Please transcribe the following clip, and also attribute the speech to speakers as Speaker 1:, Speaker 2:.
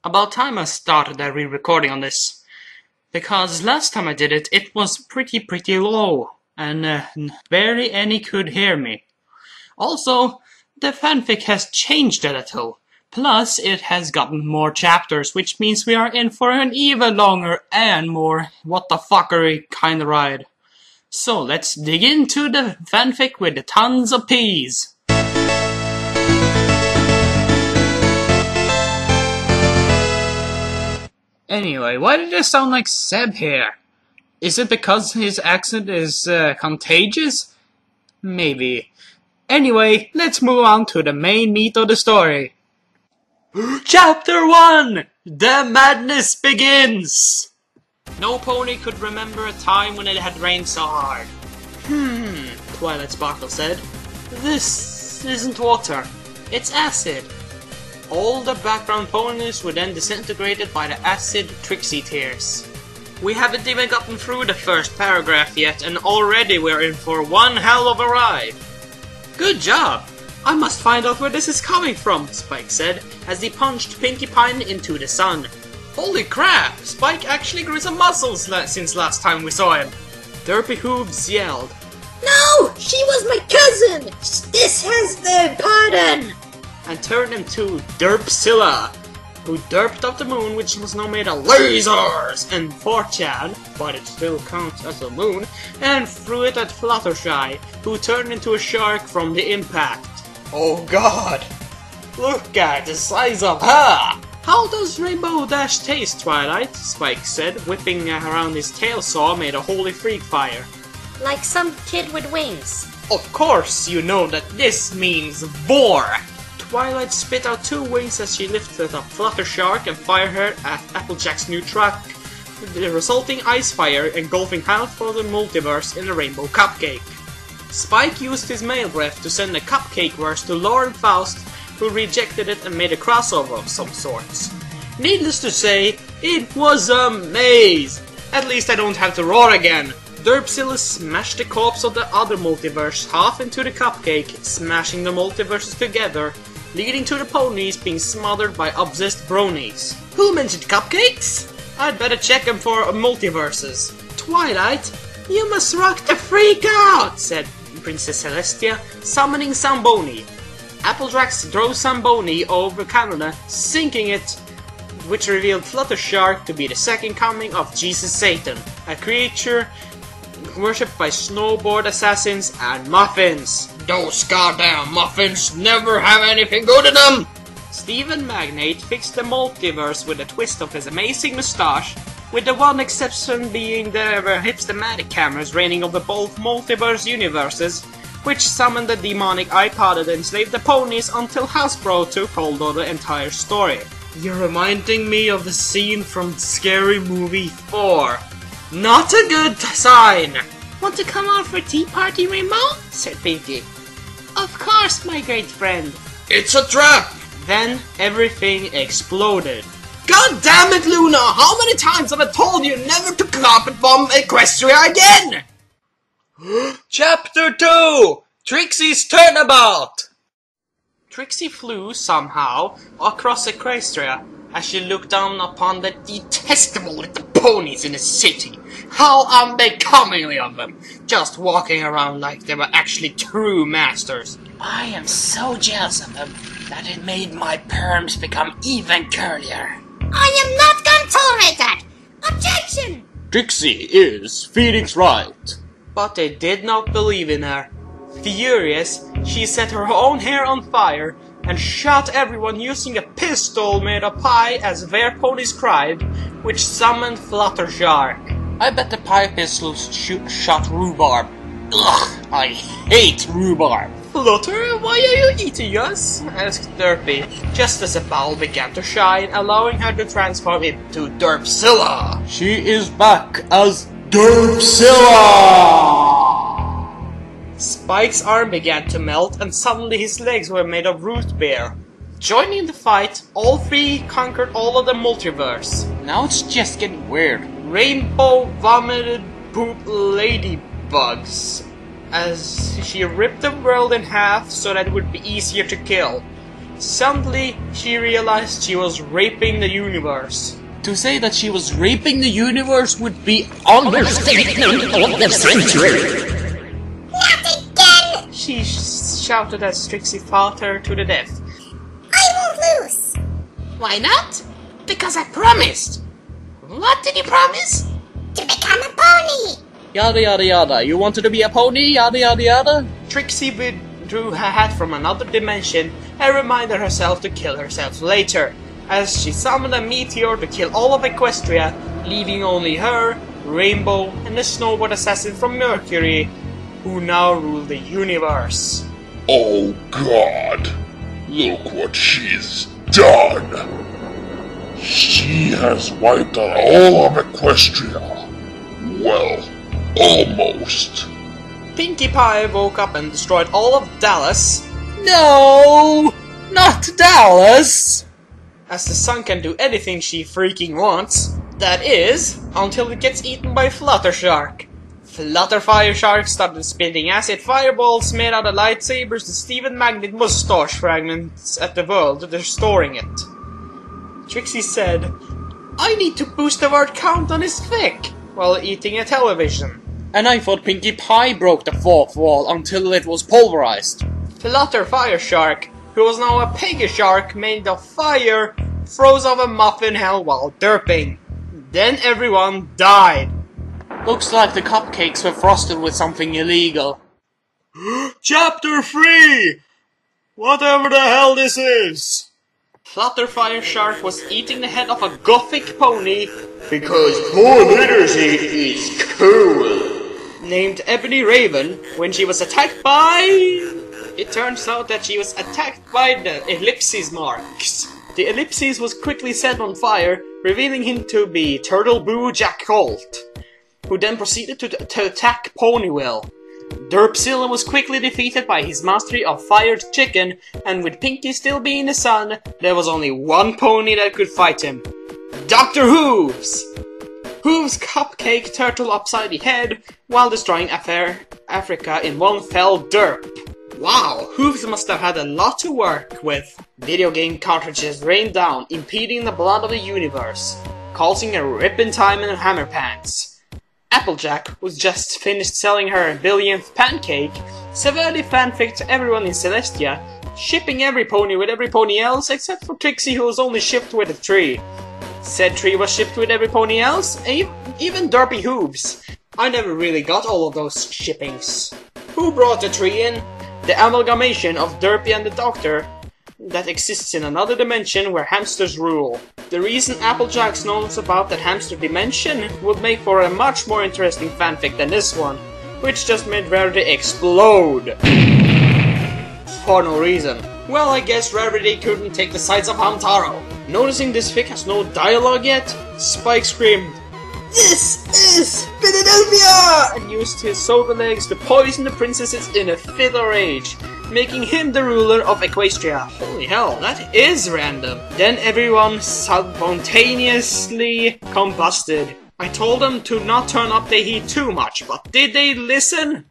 Speaker 1: About time I started a re-recording on this. Because last time I did it, it was pretty low. And barely any could hear me. Also, the fanfic has changed a little. Plus, it has gotten more chapters, which means we are in for an even longer and more what-the-fuckery kind of ride. So, let's dig into the fanfic with the tons of peas. Anyway, why did it sound like Seb here? Is it because his accent is contagious? Maybe. Anyway, let's move on to the main meat of the story. Chapter 1! The madness begins! No pony could remember a time when it had rained so hard. Twilight Sparkle said. This isn't water. It's acid. All the background ponies were then disintegrated by the acid Trixie tears. We haven't even gotten through the first paragraph yet, and already we're in for one hell of a ride. Good job! I must find out where this is coming from, Spike said, as he punched Pinkie Pie into the sun. Holy crap! Spike actually grew some muscles since last time we saw him. Derpy Hooves yelled.
Speaker 2: No! She was my cousin! This has the pardon!
Speaker 1: And turned him to Derpzilla, who derped up the moon, which was now made of lasers, and 4chan, but it still counts as a moon, and threw it at Fluttershy, who turned into a shark from the impact. Oh god! Look at the size of her! How does Rainbow Dash taste, Twilight? Spike said, whipping around his tail saw made a holy freak fire.
Speaker 2: Like some kid with wings.
Speaker 1: Of course you know that this means vor! Twilight spit out 2 wings as she lifted up Fluttershark and fired her at Applejack's new truck, the resulting ice fire engulfing half of the multiverse in a rainbow cupcake. Spike used his male breath to send a cupcake verse to Lauren Faust, who rejected it and made a crossover of some sorts. Needless to say, it was a maze! At least I don't have to roar again. Derpzilla smashed the corpse of the other multiverse half into the cupcake, smashing the multiverses together, leading to the ponies being smothered by obsessed bronies. Who mentioned cupcakes? I'd better check them for multiverses. Twilight, you must rock the freak out, said Princess Celestia, summoning Zamboni. Applejack threw Zamboni over Canada, sinking it, which revealed Fluttershark to be the second coming of Jesus Satan, a creature worshipped by snowboard assassins and muffins. Those goddamn muffins never have anything good in them! Stephen Magnate fixed the multiverse with a twist of his amazing moustache, with the one exception being the hipstamatic cameras reigning over both multiverse universes, which summoned the demonic iPod and enslaved the ponies until Hasbro took hold of the entire story. You're reminding me of the scene from Scary Movie 4. Not a good sign! Want to come out for tea party, Rainbow? Said Pinkie. Of course, my great friend. It's a trap! Then everything exploded. God damn it, Luna! How many times have I told you never to carpet bomb Equestria again? Chapter 2! Trixie's Turnabout! Trixie flew, somehow, across Equestria as she looked down upon the detestable little ponies in the city. How unbecomingly of them, just walking around like they were actually true masters. I am so jealous of them that it made my perms become even curlier.
Speaker 2: I am not going to tolerate that! Objection!
Speaker 1: Trixie is Phoenix right. But they did not believe in her. Furious, she set her own hair on fire and shot everyone using a pistol made of pie as their ponies cried, which summoned Fluttershark. I bet the pie pistols shot rhubarb. Ugh, I hate rhubarb. Flutter, why are you eating us? Asked Derpy, just as a bowl began to shine, allowing her to transform into Derpzilla. She is back as Derpzilla! Spike's arm began to melt, and suddenly his legs were made of root beer. Joining the fight, all 3 conquered all of the multiverse. Now it's just getting weird. Rainbow vomited poop ladybugs as she ripped the world in half so that it would be easier to kill. Suddenly, she realized she was raping the universe. To say that she was raping the universe would be understatement of the century.
Speaker 2: Not again!
Speaker 1: She shouted as Trixie fought her to the death.
Speaker 2: I won't lose.
Speaker 1: Why not? Because I promised. What did you promise?
Speaker 2: To become a pony.
Speaker 1: Yada yada yada. You wanted to be a pony? Yada yada yada. Trixie withdrew her hat from another dimension and reminded herself to kill herself later, as she summoned a meteor to kill all of Equestria, leaving only her, Rainbow, and the snowboard assassin from Mercury, who now rule the universe.
Speaker 3: Oh God! Look what she's done! She has wiped out all of Equestria. Well, almost.
Speaker 1: Pinkie Pie woke up and destroyed all of Dallas. No! Not Dallas! As the sun can do anything she freaking wants. That is, until it gets eaten by Fluttershark. Flutterfire Shark started spitting acid fireballs made out of lightsabers to Steven Magnet mustache fragments at the world, restoring it. Trixie said, I need to boost the word count on his fic, while eating a television. And I thought Pinkie Pie broke the fourth wall until it was pulverized. Flutterfire Shark, who was now a piggy shark made of fire, froze off a muffin hell while derping. Then everyone died. Looks like the cupcakes were frosted with something illegal. Chapter 3! Whatever the hell this is! Flutterfire Shark was eating the head of a gothic pony because poor literacy is cool. Named Ebony Raven when she was attacked by... It turns out that she was attacked by the ellipses marks. The ellipses was quickly set on fire, revealing him to be Turtle Boo Jack Colt, who then proceeded to attack Ponywell. Derpzilla was quickly defeated by his mastery of Fired Chicken, and with Pinkie still being the sun, there was only one pony that could fight him. Dr. Hooves! Hooves cupcake Turtle upside the head, while destroying Africa in one fell derp. Wow, Hooves must have had a lot to work with. Video game cartridges rained down, impeding the blood of the universe, causing a rip in time in Hammer Pants. Applejack, who's just finished selling her 1,000,000th pancake, severely fanficked everyone in Celestia, shipping every pony with every pony else except for Trixie, who was only shipped with a tree. Said tree was shipped with every pony else, even Derpy Hooves. I never really got all of those shippings. Who brought the tree in? The amalgamation of Derpy and the Doctor that exists in another dimension where hamsters rule. The reason Applejack knows about that hamster dimension would make for a much more interesting fanfic than this one, which just made Rarity explode. For no reason. Well, I guess Rarity couldn't take the sides of Hamtaro. Noticing this fic has no dialogue yet, Spike screamed, "This is Philadelphia!" and used his soda legs to poison the princesses in a fit of rage, making him the ruler of Equestria. Holy hell, that is random. Then everyone spontaneously combusted. I told them to not turn up the heat too much, but did they listen?